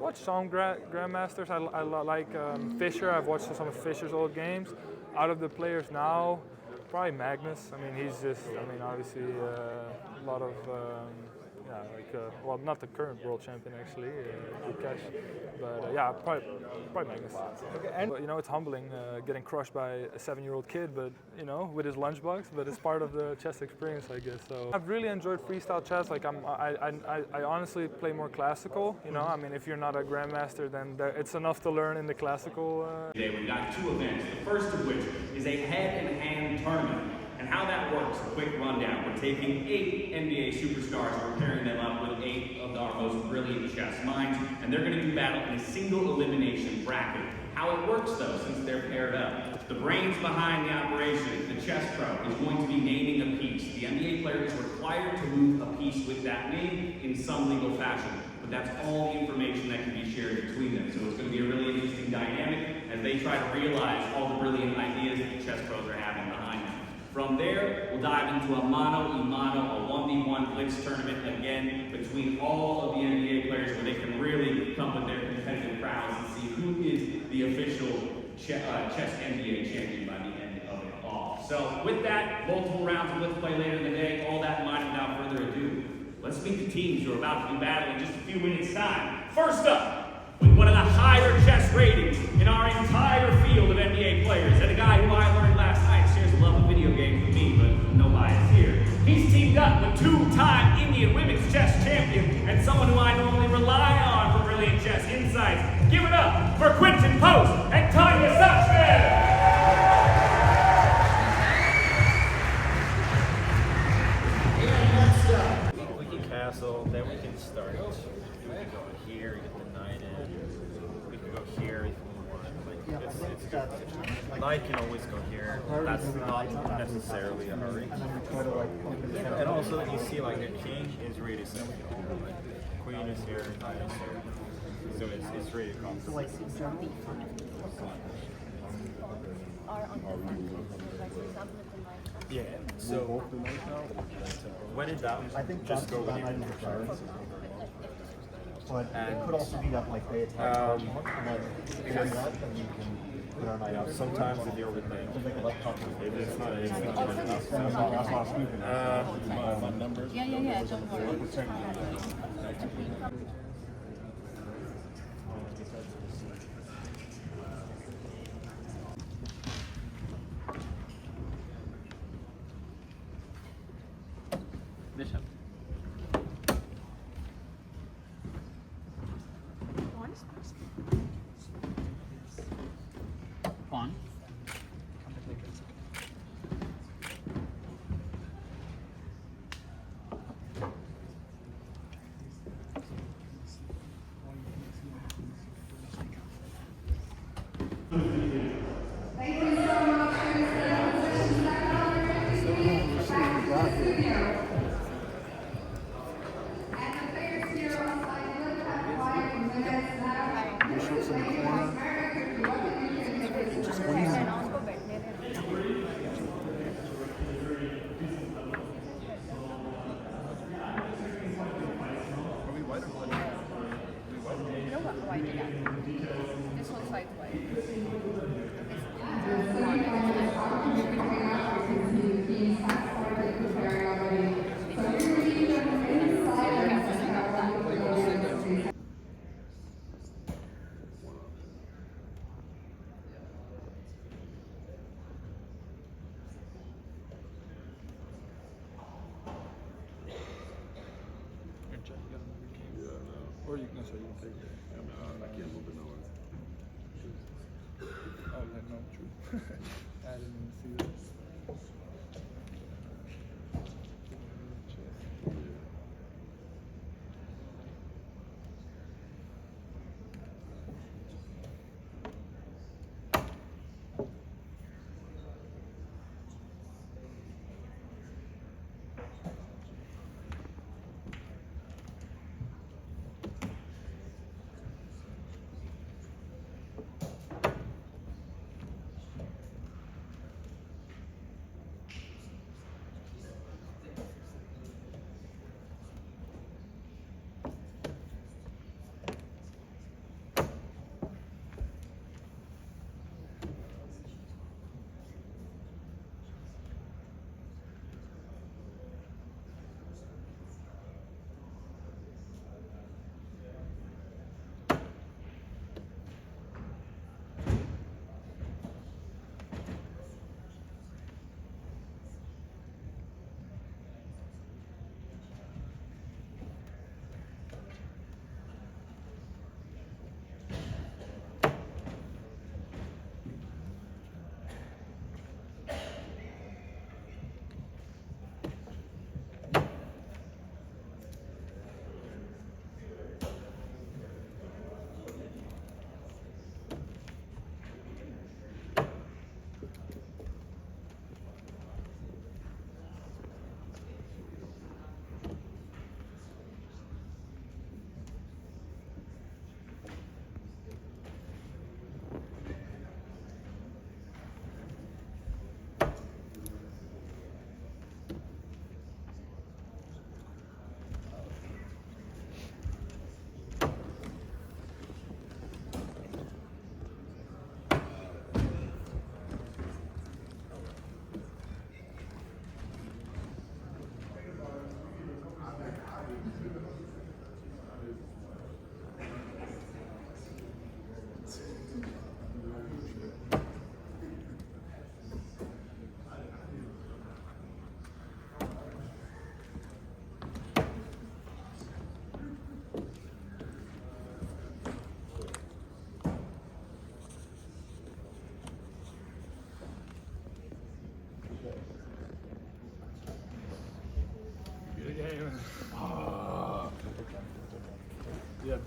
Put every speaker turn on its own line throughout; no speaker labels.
watched some grandmasters. I like Fischer. I've watched some of Fischer's old games. Out of the players now, probably Magnus. I mean, he's just. I mean, obviously a lot of. Well, not the current world champion actually, Cash, but yeah, probably Magnus. Okay, and you know, it's humbling getting crushed by a 7-year-old kid, but you know, with his lunchbox. But it's part of the chess experience, I guess. So I've really enjoyed freestyle chess. Like I honestly play more classical. You know, I mean, if you're not a grandmaster, then it's enough to learn in the classical.
Today we've got 2 events. The first of which is a head-and-hand tournament. And how that works, a quick rundown. We're taking 8 NBA superstars, we're pairing them up with 8 of our most brilliant chess minds, and they're going to do battle in a single elimination bracket. How it works though, since they're paired up, the brains behind the operation, the chess pro, is going to be naming a piece. The NBA player is required to move a piece with that name in some legal fashion. But that's all the information that can be shared between them. So it's going to be a really interesting dynamic as they try to realize all the brilliant ideas that the chess pros are having behind them. From there, we'll dive into a mano-a-mano, a 1v1 blitz tournament, again, between all of the NBA players where they can really come with their competitive prowess and see who is the official chess NBA champion by the end of it all. So with that, multiple rounds of blitz play later in the day, all that in mind, without further ado, let's meet the teams who are about to do battle in just a few minutes' time. First up, with one of the higher chess ratings in our entire field of NBA players, and a guy who I learned last night shares a love of video games with me, but no bias here. He's teamed up with 2-time Indian women's chess champion and someone who I normally rely on for brilliant chess insights. Give it up for Quinten Post and Tanya Sachsman!
We can castle, then we can start. We can go here, get the knight in. We can go here if we want. Like, it's good. Knight can always go here. That's not necessarily a hurry. And also, you see, like, the king is really simple. Like, queen is here, knight is here. So it's really comfortable. Yeah, so when in doubt,
I think
just go with
knight in
it.
the turn. But it could also be that like they attack and then because that, then you can put our knight out.
Sometimes the deal with knight.
Make a left top.
It's not an easy
numbers.
Yeah, don't worry.
Bishop.
Pawn.
This one side's white.
Or you can take it. I can't move it nowhere. Oh, yeah, no, true. I didn't even see this.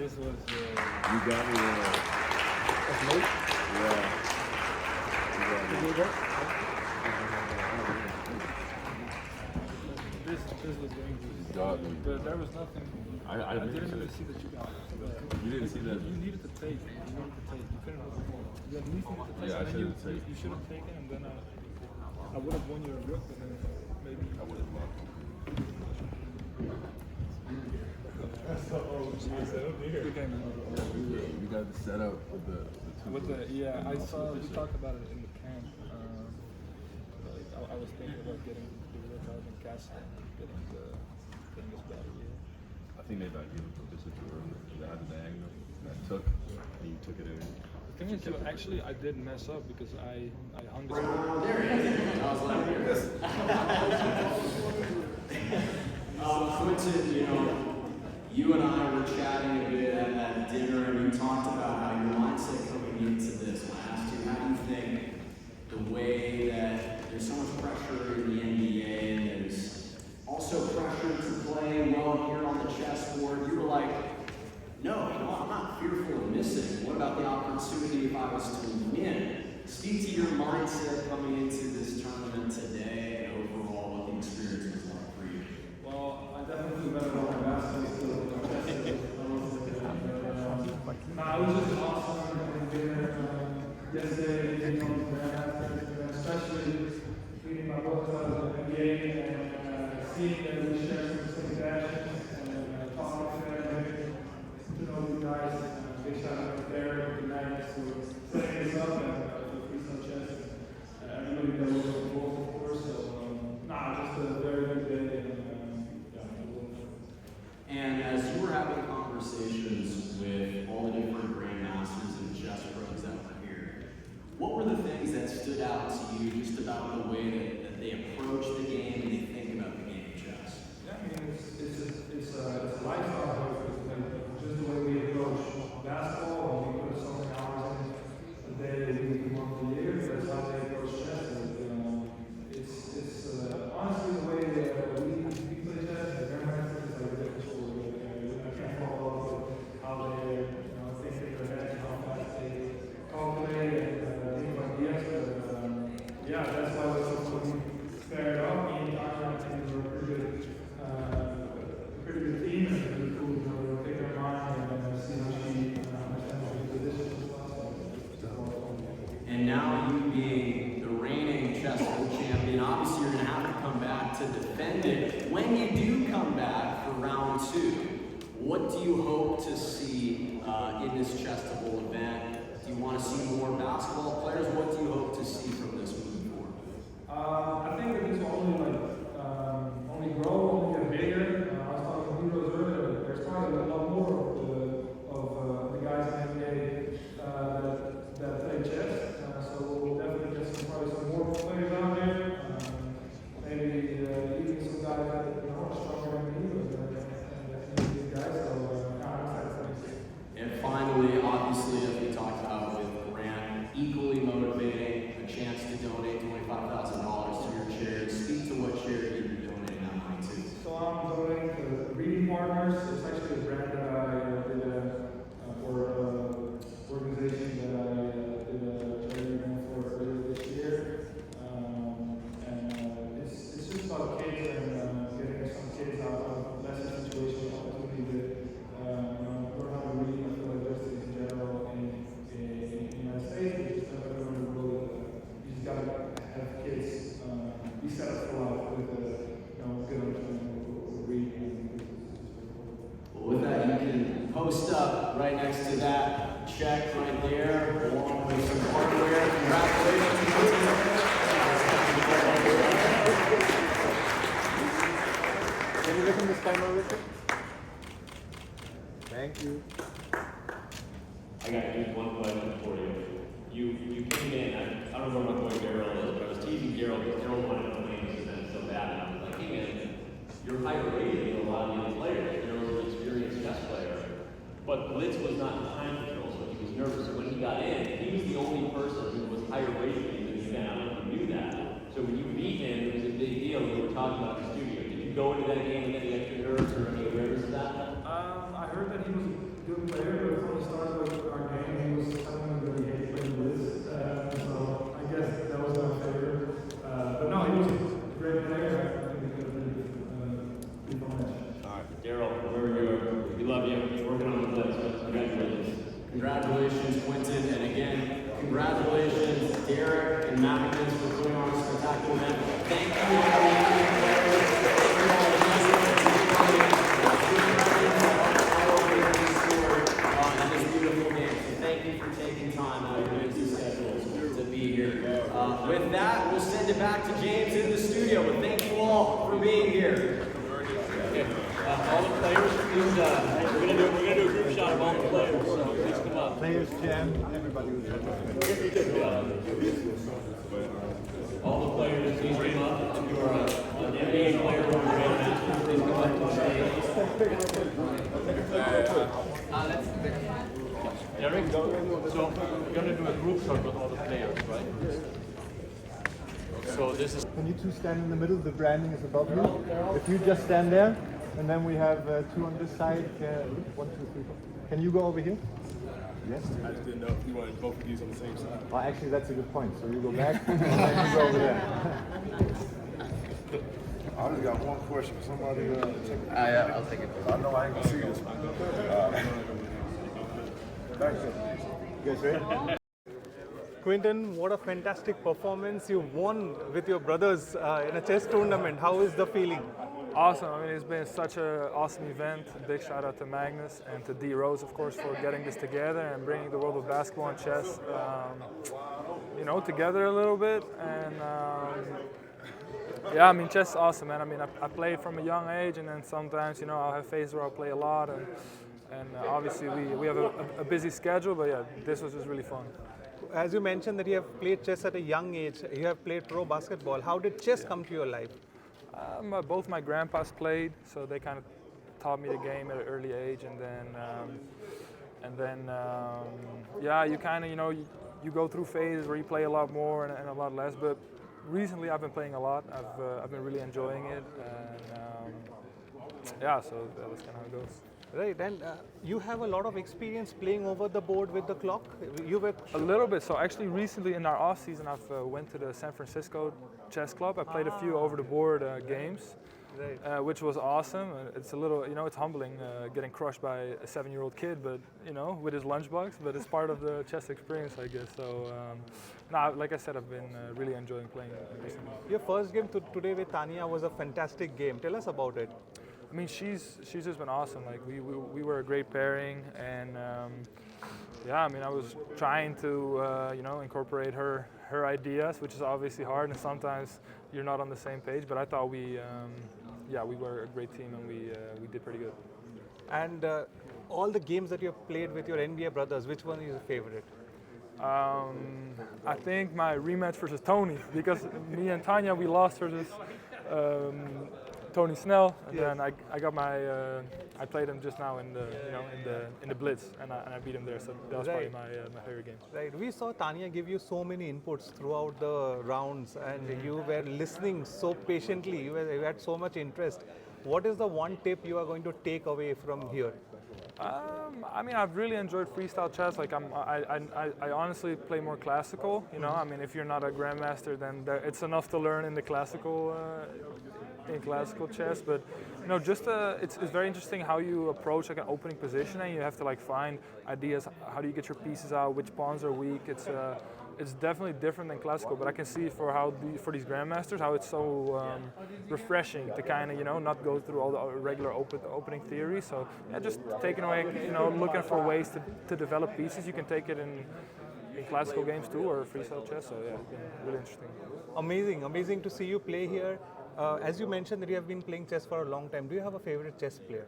This was.
You got me. Yeah.
This was dangerous.
Got me.
But there was nothing.
I
didn't even see that you got it.
You didn't see that?
You needed to take. You couldn't have before. You at least needed to take.
Yeah, I
and then
should have taken.
You should have taken, and then I would have won your rook, and then maybe I would have won.
You got the setup with the two.
Yeah, I saw. We talked about it in the camp. I was thinking about getting the rook out and castle, getting this battle here.
I think they about gave it to Fischer too early. They had the diagonal that took, and you took it in.
The thing is, actually, I did mess up because I hung this.
There he is. I was like, Quinten, you know, you and I were chatting a bit at dinner, and you talked about how your mindset coming into this last year. How do you think the way that there's so much pressure in the NBA, and there's also pressure to play well here on the chessboard? You were like, no, you know, I'm not fearful of missing. What about the opportunity if I was to win? Speak to your mindset coming into this tournament today, and overall what the experience was like for you.
Well, I definitely feel better about my basketball still. I was just awesome and dinner yesterday, especially reading my book about the NBA and seeing that we share some same passions and talking to them, to know you guys. Big shout out to Derek and Magnus for setting this up and Freestyle Chess. Everybody that was involved, of course. So, just a very good day.
And as you were having conversations with all the different grandmasters and chess pros that were here, what were the things that stood out to you just about the way that they approach the game and they think about the game of chess?
Yeah, I mean, it's a lifestyle. Just the way we approach basketball, and we put so many hours in a day, a week, a month, a year. That's how they approach chess. It's honestly the way that we play chess. The grandmasters is like a different story. I can't follow how they think in their head, how fast they calculate and think of ideas. But yeah, that's why it's also paired up. Me and Tanya, I think we're a pretty good team, and it's really cool to pick her mind and see how she understands the positions as well.
And now you being the reigning Chessboard champion, obviously you're going to have to come back to defend it. When you do come back for round 2, what do you hope to see in this Chestival event? Do you want to see more basketball players? What do you hope to see from this moving forward?
I think that this will only grow, only get bigger. I was talking to Heroes earlier. There's probably a lot more of the guys in the NBA that play chess. So we'll definitely get probably some more players out there. Maybe even some guys that are stronger than Heroes and these guys. So I'm excited.
And finally, obviously, as we talked about with Grant, equally motivating, a chance to donate $25,000 to your charity. Speak to what charity you're donating that money to.
So I'm donating to Reading Partners. It's actually a brand that I did for organization that I did a charity event for earlier this year. And it's just about kids and getting some kids out of lesser situations, opportunity to learn how to read and feel diversity in general in the United States, but just everywhere in the world. You just gotta have kids be set up for life with good understanding of reading.
Well, with that, you can post up right next to that check right there, along with some hardware. Congratulations.
Can you look in this timer, Richard? Thank you.
I got just one question for you. You came in, I don't remember what Gerald is, but I was teasing Gerald because Gerald wanted to play this event so bad. And I was like, hey man, you're higher rated than a lot of the other players. Gerald's an experienced chess player. But Blitz was not in time control, so he was nervous. So when he got in, he was the only person who was higher rated in the event. I don't know if you knew that. So when you beat him, it was a big deal. We were talking about the studio. Did you go into that game with any extra nerves or any awareness of that?
I heard that he was good good player, but from the start of our game, he was telling me that he hated playing blitz. So I guess that was my favorite. But no, he was a great player. I think he could have been a good match.
Daryl, we love you. Working on the blitz. Congratulations.
Congratulations, Quinten, and again, congratulations, Derek and Magnus, for putting on a spectacular event. Thank you, this beautiful game. So thank you for taking time out of your busy schedules to be here. With that, we'll send it back to James in the studio. But thank you all for being here.
All the players, please, we're gonna do a group shot of all the players, so please come up.
Players, Jam, everybody was
All the players, please come up. If you're an NBA player or a grandmaster, please come up to stage. Derek, so we're gonna do a group shot with all the players, right? So this is.
Can you two stand in the middle? The branding is above you. If you just stand there, and then we have two on this side. 1, 2, 3, 4. Can you go over here? Yes.
I just didn't know if you wanted both of these on the same side.
Well, actually, that's a good point. So you go back, and then you go over there.
I just got one question. Somebody check.
Yeah, I'll take it.
I know I ain't gonna see this one. Thank you.
You guys ready?
Quinten, what a fantastic performance. You won with your brothers in a chess tournament. How is the feeling?
Awesome. I mean, it's been such an awesome event. Big shout out to Magnus and to D Rose, of course, for getting this together and bringing the world of basketball and chess, together a little bit. And yeah, I mean, chess is awesome, man. I mean, I played from a young age, and then sometimes, I'll have phases where I'll play a lot, and obviously we have a busy schedule. But yeah, this was just really fun.
As you mentioned that you have played chess at a young age, you have played pro basketball. How did chess come to your life?
Both my grandpas played, so they kind of taught me the game at an early age, and then you kind of you go through phases where you play a lot more and a lot less. But recently I've been playing a lot. I've been really enjoying it, and so that's kind of how it goes.
Right, and you have a lot of experience playing over the board with the clock. You were
a little bit. So actually, recently in our off season, I've went to the San Francisco Chess Club. I played a few over the board games,
right.
Which was awesome. It's a little, it's humbling getting crushed by a 7-year-old kid, but with his lunchbox. But it's part of the chess experience, I guess. So, like I said, I've been really enjoying playing recently.
Your first game today with Tanya was a fantastic game. Tell us about it.
I mean, she's just been awesome. Like we were a great pairing, and I mean, I was trying to incorporate her ideas, which is obviously hard, and sometimes you're not on the same page. But I thought we were a great team, and we did pretty good.
And all the games that you have played with your NBA brothers, which one is your favorite?
I think my rematch versus Tony, because me and Tanya, we lost versus Tony Snell, and then I got my I played him just now in the blitz, and I beat him there. So that was probably my favorite game.
Right. We saw Tanya give you so many inputs throughout the rounds, and you were listening so patiently. You had so much interest. What is the one tip you are going to take away from here?
I mean, I've really enjoyed freestyle chess. Like I honestly play more classical. I mean, if you're not a grandmaster, then it's enough to learn in the classical chess. But it's very interesting how you approach like an opening position, and you have to find ideas. How do you get your pieces out? Which pawns are weak? It's definitely different than classical, but I can see for these grandmasters how it's so refreshing to kind of not go through all the regular opening theory. So just taking away, looking for ways to develop pieces. You can take it in classical games too, or freestyle chess. So it's been really interesting.
Amazing to see you play here. As you mentioned that you have been playing chess for a long time. Do you have a favorite chess player?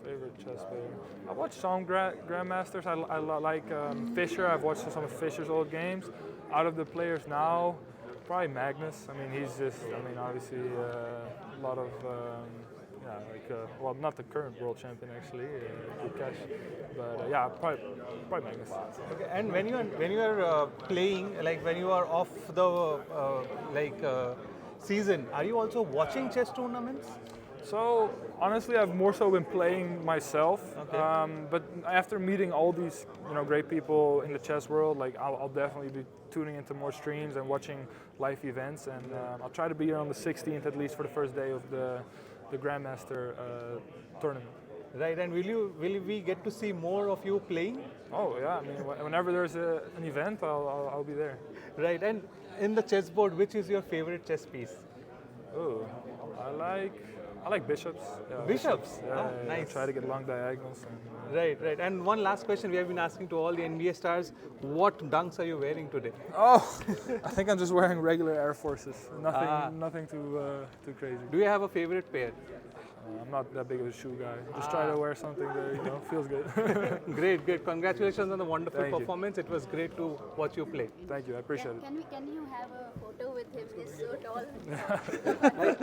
Favorite chess player. I watched some grandmasters. I like Fischer. I've watched some of Fischer's old games. Out of the players now, probably Magnus. I mean, he's just. I mean, obviously a lot of. Not the current world champion actually, Cash, but probably Magnus.
Okay, and when you are playing, like when you are off the season, are you also watching chess tournaments?
So honestly, I've more so been playing myself.
Okay.
But after meeting all these great people in the chess world, like I'll definitely be tuning into more streams and watching live events. And I'll try to be here on the 16th at least for the first day of the Grandmaster tournament.
Right, and will we get to see more of you playing?
Oh yeah, I mean whenever there's an event, I'll be there.
Right, and in the chessboard, which is your favorite chess piece?
Oh, I like bishops. Yeah,
Bishops?
Yeah,
Oh,
yeah,
nice.
try to get long diagonals. And,
Right, right. And one last question we have been asking to all the NBA stars: what dunks are you wearing today?
oh, I think I'm just wearing regular Air Forces. Nothing too crazy.
Do you have a favorite pair?
I'm not that big of a shoe guy. Just try to wear something that feels good.
Great, great. Congratulations on the wonderful
Thank you.
performance. It was great to watch you play.
Thank you, I appreciate it.
Can you have a photo with him? He's so tall.